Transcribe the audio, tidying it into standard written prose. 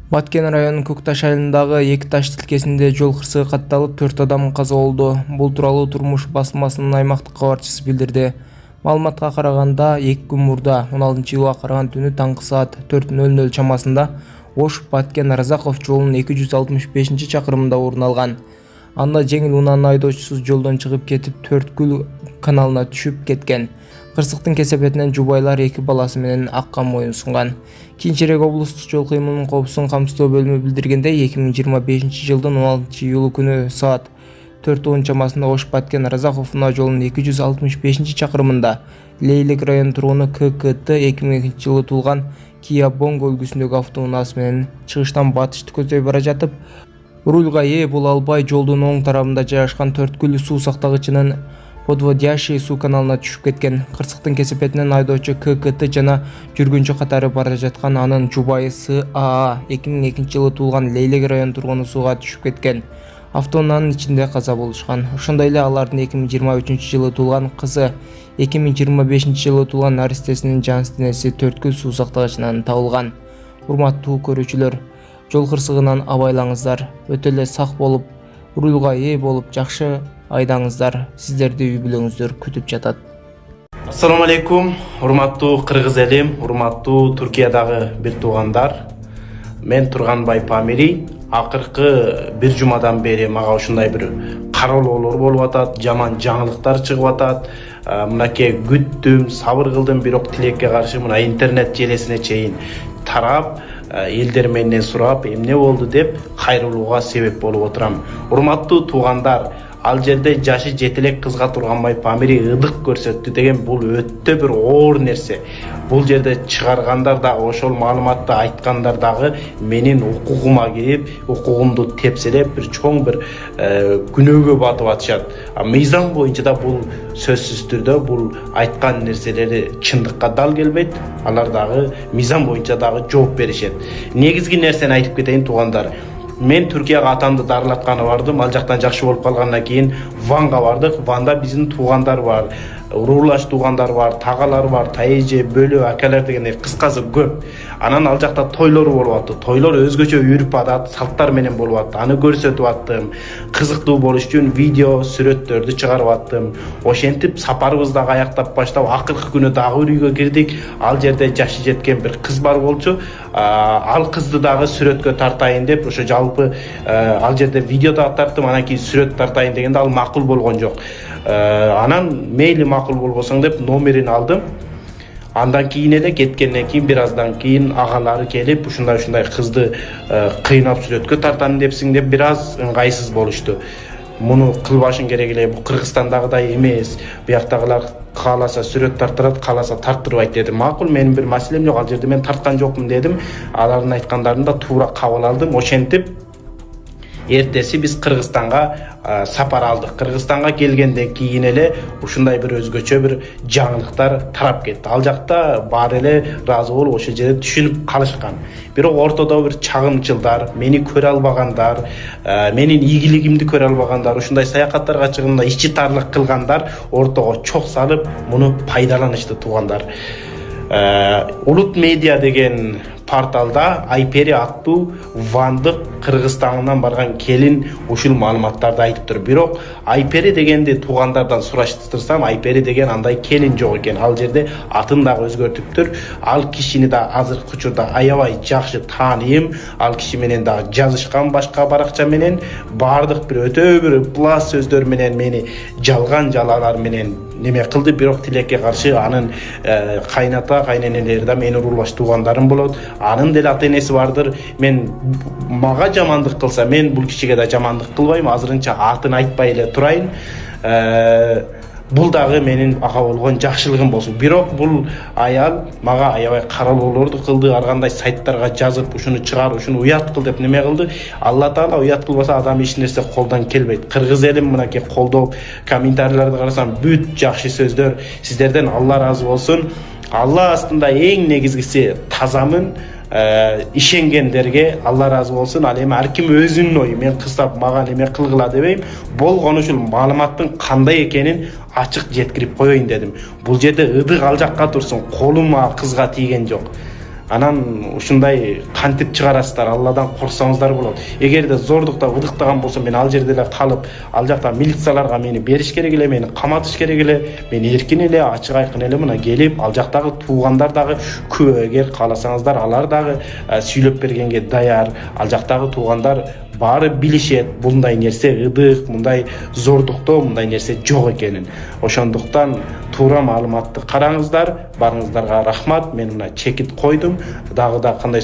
Баткен районунун Көкташ айылындагы эки таш тилкесинде жол кырсыгы катталып, 4 адам каза болду. Бул тууралуу Турмуш басылмасынын аймактык кабарчысы билдирди. Маалыматка караганда, 2 күн мурда 16-июлга караган түнү таңкы саат 4:00 чамасында Ош Баткен Разаков жолунун 265-чакырымында орун алган. Анда жеңил унаанын айдоочусу жолдон чыгып кетип, Төрткүл каналына түшүп кеткен. Кырсыктын кесепетинен жубайлар 2 баласы менен акка моюн сунган. Кийинчерээк облустук жол кыймылынын коопсуздугун камсыздоо бөлүмү билдиргендей, 2025-жылдын 16-июлу күнү саат 4:10 чамасында Ош Баткен Разаков унаа жолунун 265-чакырымында Лейлек районунун тургуну ККТ 2002-жылы туулган Kia Bongo үлгүсүндөгү автоунаасы менен чыгыштан батышты көздөй бара жатып, рульга ээ боло албай жолдун оң тарабында жайгашкан Төрткүл суу сактагычынын подводящий суу каналына түшүп кеткен. Кырсыктын кесепетинен айдоочу ККТ жана жүргүнчү катары бара жаткан анын жубайы САА 2002-жылы туулган Лейлек районунун тургуну сууга түшүп кеткен. Автоунаанын ичинде каза болушкан. Ошондой эле алардын 2023-жылы туулган кызы, 2025-жылы туулган наристесинин жансыз денеси Төрткүл суу сактагычынан табылган. Урматтуу көрүүчүлөр, жол кырсыгынан абайлаңыздар, өтө эле сак болуп, рульга ээ болуп жакшы айдаңыздар. Сиздерди үй бүлөңүздөр күтүп жатат. Ассаламу алейкум, урматтуу кыргыз элим, урматтуу Түркиядагы бир туугандар. Мен Турганбай Памири. Акыркы бир жумадан бери мага ушундай бир кароолоолор болуп атат, жаман жаңылыктар чыгып атат. Мынакей күттүм, сабыр кылдым, бирок тилекке каршы мына интернет желесине чейин тарап, элдер менден сурап, эмне болду деп кайрылууга себеп болуп отурам. Урматтуу туугандар, ал жерде жашы жетелек кызга Турганбай Памири ыдык көрсөттү деген бул өтө бир оор нерсе. Бул жерде чыгаргандар дагы, ошол маалыматты айткандар дагы менин укугума кирип, укугумду тепселеп, бир чоң бир күнөөгө батып атышат. Мыйзам боюнча да бул сөзсүз түрдө бул айткан нерселери чындыкка дал келбейт. Алар дагы мыйзам боюнча дагы жооп беришет. Негизги нерсени айтып кетейин туугандар. Мен Түркияга атамды дарылатканы бардым. Ал жактан жакшы болуп калгандан кийин Ванга бардык. Ванда биздин туугандар бар, уруулаш туугандар бар, тагалар бар, тайже, бөлө, акалар дегендей кыскасы көп. Анан ал жакта тойлор болуп атты. Тойлор өзгөчө үрп адат, салттар менен болуп атты. Аны көрсөтүп аттым. Кызыктуу болуш үчүн видео, сүрөттөрдү чыгарып аттым. Ошентип сапарыбызды дагы аяктап баштап, акыркы күнү дагы бир үйгө кирдик. Ал жерде жашы жеткен бир кыз бар болчу. Ал кызды дагы сүрөткө тартайын деп, ошо жалпы ал жерде видео да тарттым, анан кийин сүрөт тартайын дегенде ал макул болгон жок. Анан мейли макул болбосоң деп номерин алдым. Андан кийин эле кеткенден кийин бир аздан кийин агалары келип, ушундай кызды кыйнап сүрөткө тартам депсиң деп бир аз ыңгайсыз болушту. Муну кылбашың керек эле, бул Кыргызстандагыдай эмес. Бияктагылар кааласа сүрөт тартырат, кааласа тарттырбайт дедим. Макул, менин бир маселем жок, ал жерде мен тарткан жокмун дедим. Алардын айткандарын да туура кабыл алдым. Ошентип эртеси биз Кыргызстанга сапар алдык. Кыргызстанга келгенден кийин эле ушундай бир өзгөчө бир жаңылыктар тарап кетти. Ал жакта баары эле ыраазы болуп ошол жерде түшүнүп калышкан. Бирок ортодо бир чагымчылдар, мени көрө албагандар, менин ийгилигимди көрө албагандар, ушундай саякаттарга чыгымда ичи тарлык кылгандар ортого чок салып, муну пайдаланышты туугандар. Улут медиа деген порталда Айпери аттуу Вандык Кыргызстандан барган келин ушул маалыматтарды айтыптыр. Бирок Айпери дегенди туугандардан сураштырсам, Айпери деген андай келин жок экен. Ал жерде атын дагы өзгөртүптүр. Ал кишини да азыркы учурда аябай жакшы тааныйм. Ал киши менен дагы жазышкан башка баракча менен, баардык бир өтө бир плас сөздөр менен мени жалган жалалар менен неме кылды. Бирок тилекке каршы анын кайната, кайненелери да менин уруулаш туугандарым болот. Анын деле ата энеси бардыр. Мен мага жамандык кылса, мен бул кишиге да жамандык кылбайм. Азырынча атын айтпай эле турайын. Бул дагы менин ага болгон жакшылыгым болсун. Бирок бул аял мага аябай каралоолорду кылды, ар кандай сайттарга жазып, ушуну чыгар, ушуну уят кыл деп неме кылды. Алла таала уят кылбаса адам эч нерсе колдон келбейт. Кыргыз элим мынакей колдоп, комментарийлерди карасам бүт жакшы сөздөр. Сиздерден Алла ыраазы болсун. Алла астында эң негизгиси тазамын. ишенгендерге Алла разы болсын. Ал эми ар ким өзүнүн ою, мен кыстап мага неме кылгыла дебейм. Болгону ушул маалыматтын кандай экенин ачык жеткирип коеюн дедим. Бул жерде ыдык ал жакка турсун, колум кызга тийген жок. анан ушундай кантип чыгарасыздар, Алладан корксоңуздар болот. Эгерде зордукта ыдыктаган болсо, мен ал жерде эле калып, ал жакта милицияларга мени бериш керек эле, мени каматыш керек эле. Мен эркин эле, ачык айкын эле мына келип, ал жактагы туугандар дагы күбө, эгер кааласаңыздар, алар дагы сүйлөп бергенге даяр. Ал жактагы туугандар баары билишет мындай нерсе ыдык, мындай зордуктоо мындай нерсе жок экенин. Ошондуктан туура маалыматты караңыздар. Барыңыздарга рахмат. Мен мына чекит койдум. Дагы да кандай